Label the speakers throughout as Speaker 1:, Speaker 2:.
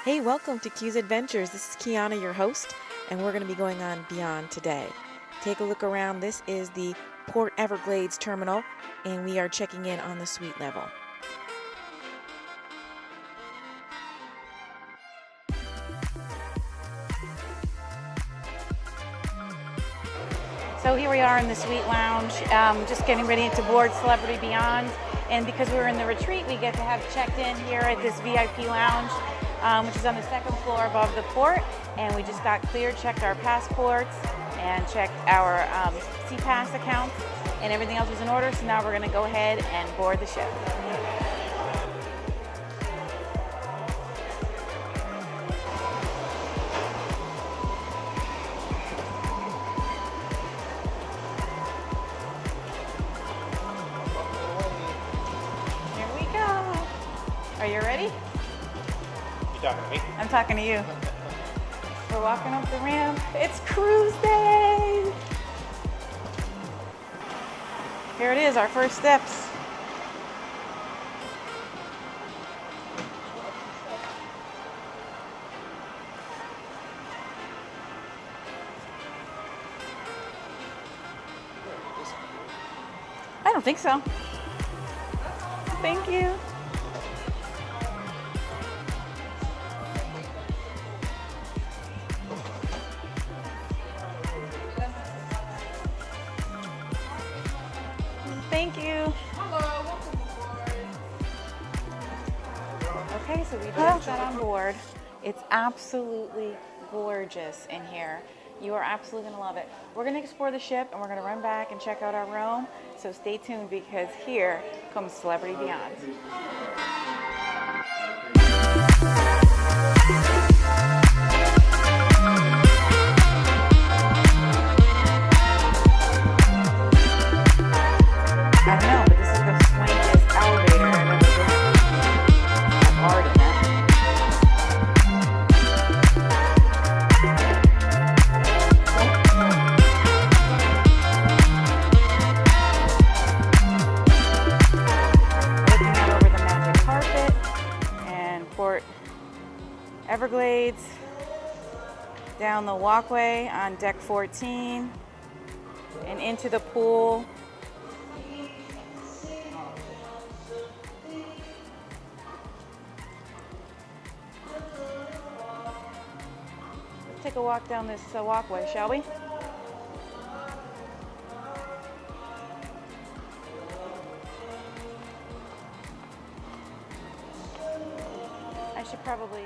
Speaker 1: Hey, welcome to Q's Adventures. This is Qiana, your host, and we're going to be going on beyond today. Take a look around. This is the Port Everglades terminal, and we are checking in on the suite level.
Speaker 2: So here we are in the suite lounge, just getting ready to board Celebrity Beyond. And because we're in the retreat, we get to have checked in here at this VIP lounge, which is on the second floor above the port. And we just got cleared, checked our passports, and checked our C-Pass accounts, and everything else was in order. So now we're going to go ahead and board the ship. Are you ready?
Speaker 3: You talking to me?
Speaker 2: I'm talking to you. We're walking up the ramp. It's cruise day! Here it is, our first steps. I don't think so. Thank you. Thank you.
Speaker 4: Hello, welcome aboard.
Speaker 2: Okay, so we just got on board. It's absolutely gorgeous in here. You are absolutely going to love it. We're going to explore the ship and we're going to run back and check out our room. So stay tuned because here comes Celebrity Beyond. I don't know, but this is the swankiest elevator I've ever been in. I've already met. Looking out over the magic carpet and Port Everglades, down the walkway on deck 14 and into the pool. Take a walk down this walkway, shall we? I should probably...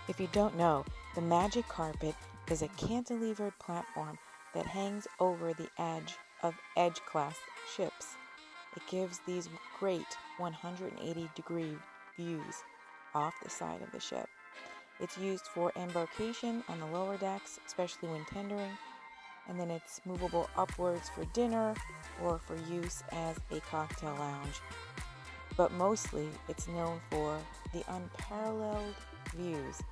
Speaker 1: If you don't know, the magic carpet is a cantilevered platform that hangs over the edge of Edge-class ships. It gives these great 180-degree views off the side of the ship. It's used for embarkation on the lower decks, especially when tendering, and then it's movable upwards for dinner or for use as a cocktail lounge. But mostly, it's known for the unparalleled views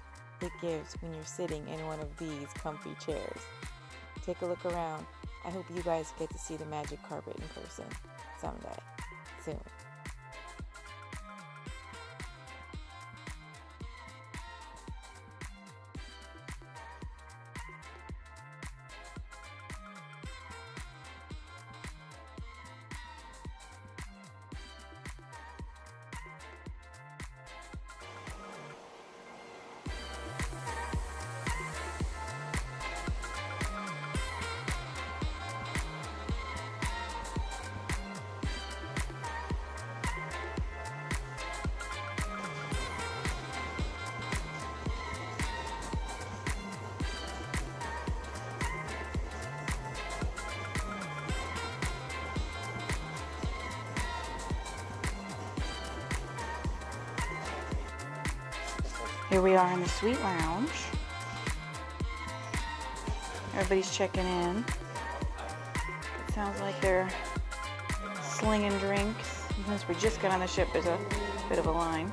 Speaker 1: it gives when you're sitting in one of these comfy chairs. Take a look around. I hope you guys get to see the magic carpet in person someday, soon.
Speaker 2: Here we are in the suite lounge. Everybody's checking in. It sounds like they're slinging drinks. Since we just got on the ship, there's a bit of a line.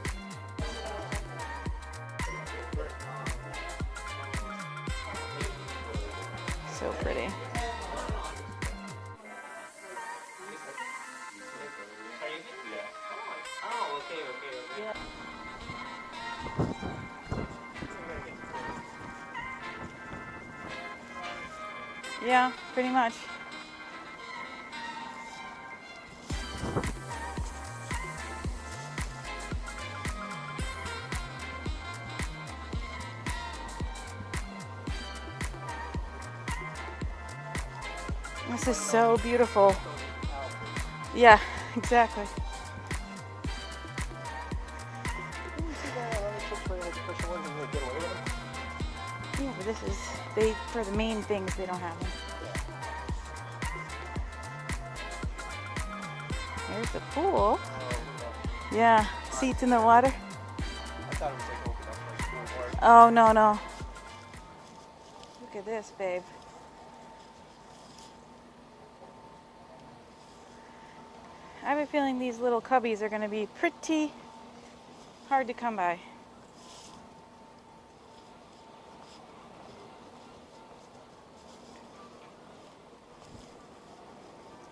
Speaker 2: So pretty. Yeah, pretty much. This is so beautiful. Yeah, exactly. Yeah, but this is for the main things they don't have them. There's the pool. Yeah, seats in the water.
Speaker 3: I thought it was like open up like school board.
Speaker 2: Oh, no, no. Look at this, babe. I have a feeling these little cubbies are going to be pretty hard to come by.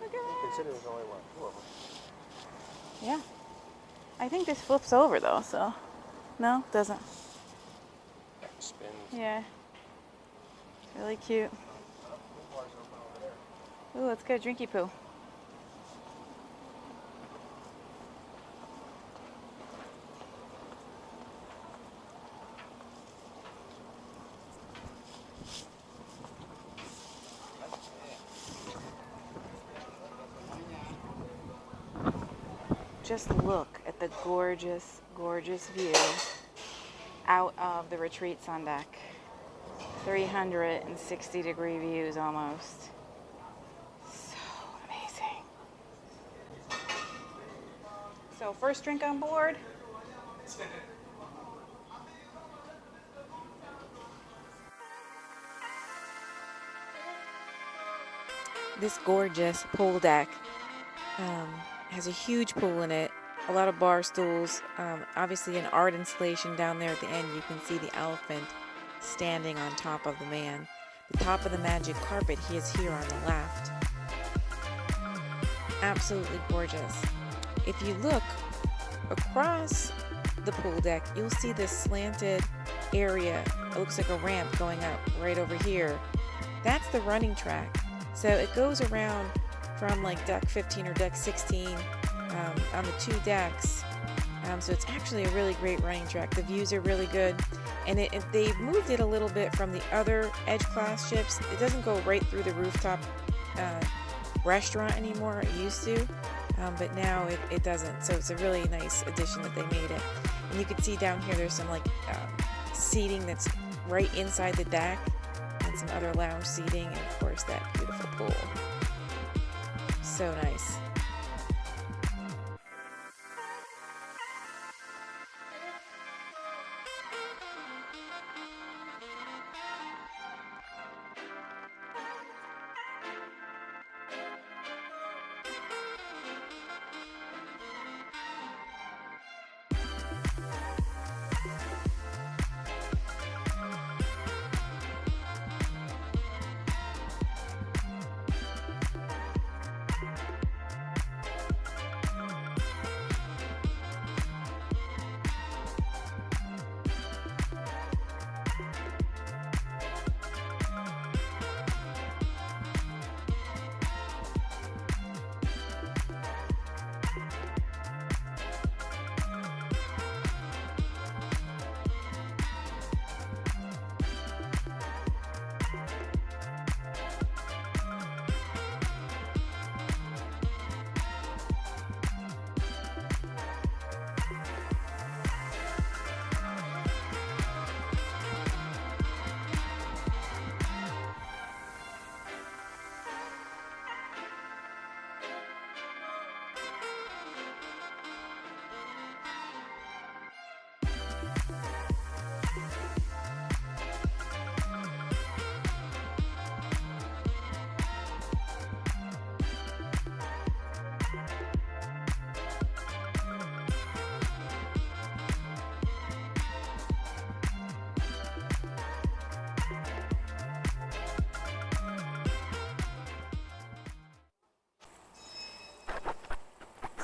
Speaker 2: Look at that.
Speaker 3: Consider there's only one, two of them.
Speaker 2: Yeah. I think this flips over though, so. No, doesn't.
Speaker 3: Spins.
Speaker 2: Yeah. Really cute. Ooh, let's get a drinky poo. Just look at the gorgeous, gorgeous view out of the retreat Sundeck. 360-degree views almost. So amazing. So first drink on board.
Speaker 1: This gorgeous pool deck has a huge pool in it, a lot of bar stools, obviously an art installation down there at the end. You can see the elephant standing on top of the man. The top of the magic carpet, he is here on the left. Absolutely gorgeous. If you look across the pool deck, you'll see this slanted area. It looks like a ramp going up right over here. That's the running track. So it goes around from like deck 15 or deck 16 on the two decks. So it's actually a really great running track. The views are really good. And they've moved it a little bit from the other Edge class ships. It doesn't go right through the rooftop restaurant anymore. It used to. But now it doesn't. So it's a really nice addition that they made it. And you can see down here there's some like seating that's right inside the deck. And some other lounge seating. And of course that beautiful pool. So nice.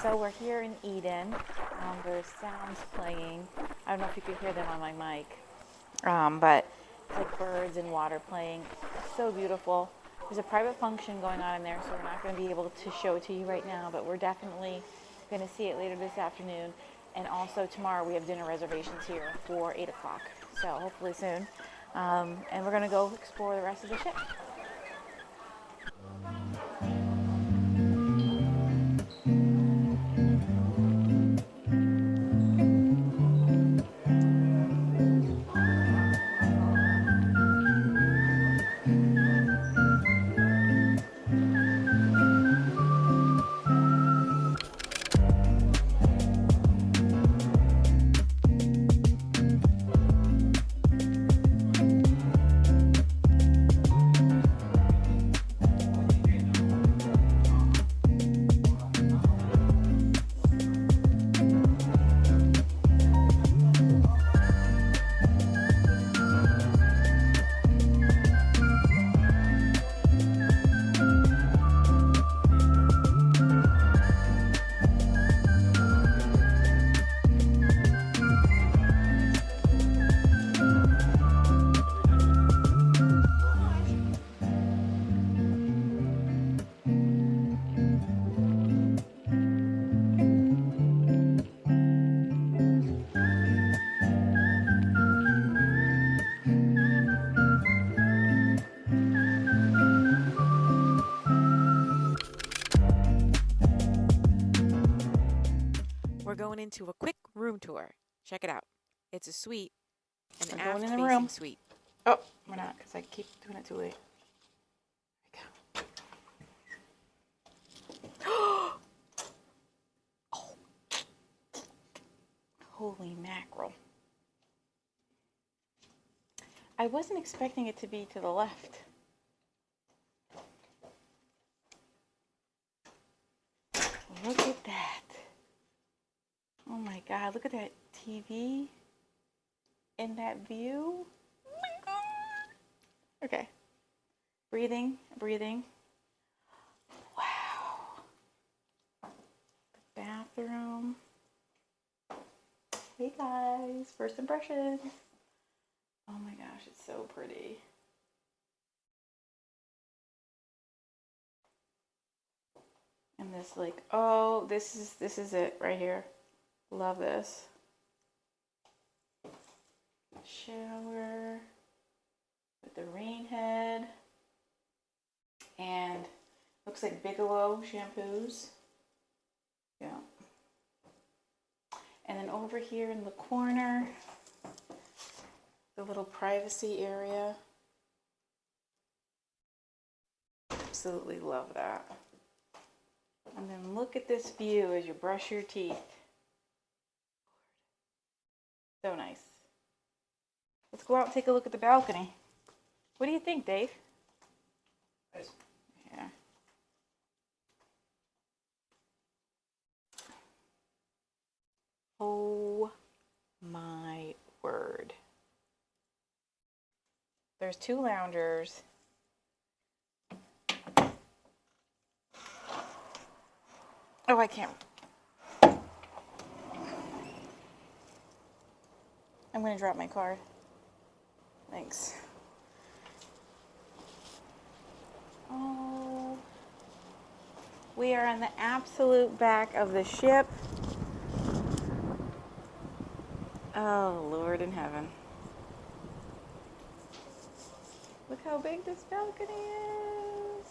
Speaker 2: So we're here in Eden. There's sounds playing. I don't know if you could hear them on my mic, but it's like birds and water playing. It's so beautiful. There's a private function going on in there, so we're not going to be able to show it to you right now, but we're definitely going to see it later this afternoon. And also tomorrow we have dinner reservations here for 8 o'clock, so hopefully soon. And we're going to go explore the rest of the ship.
Speaker 1: We're going into a quick room tour. Check it out. It's a suite, an
Speaker 2: We're going in the
Speaker 1: aft-facing
Speaker 2: room.
Speaker 1: suite.
Speaker 2: Oh, we're not, because I keep doing it too late. Oh. Holy mackerel. I wasn't expecting it to be to the left. Look at that. Oh my God, look at that TV in that view. Oh my God. Okay. Breathing, breathing. Wow. The bathroom. Hey guys, first impressions. Oh my gosh, it's so pretty. And this like, oh, this is it right here. Love this. Shower with the rain head. And looks like Bigelow shampoos. Yeah. And then over here in the corner, the little privacy area. Absolutely love that. And then look at this view as you brush your teeth. So nice. Let's go out and take a look at the balcony. What do you think, Dave?
Speaker 3: Nice.
Speaker 2: Yeah. Oh my word. There's 2 loungers. Oh, I can't. I'm going to drop my card. Thanks. Oh. We are on the absolute back of the ship. Oh, Lord in heaven. Look how big this balcony is.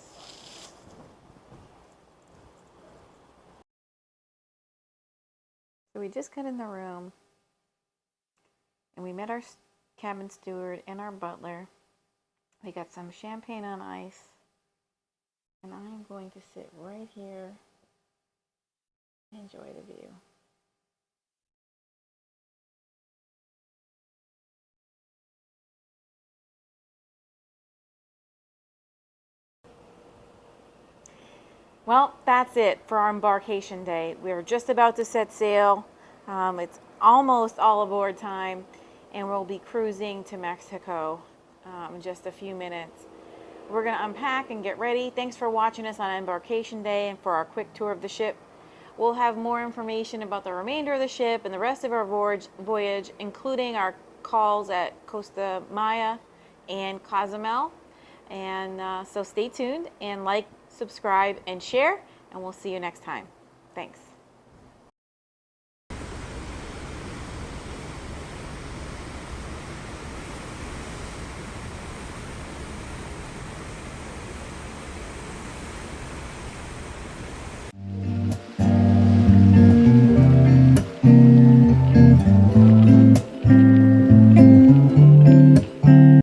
Speaker 2: So we just got in the room and we met our cabin steward and our butler. We got some champagne on ice. And I'm going to sit right here and enjoy the view. Well, that's it for our embarkation day. We're just about to set sail. It's almost all aboard time, and we'll be cruising to Mexico in just a few minutes. We're going to unpack and get ready. Thanks for watching us on embarkation day and for our quick tour of the ship. we'll have more information about the remainder of the ship and the rest of our voyage, including our calls at Costa Maya and Cozumel. And so stay tuned and like, subscribe, and share, and we'll see you next time. Thanks.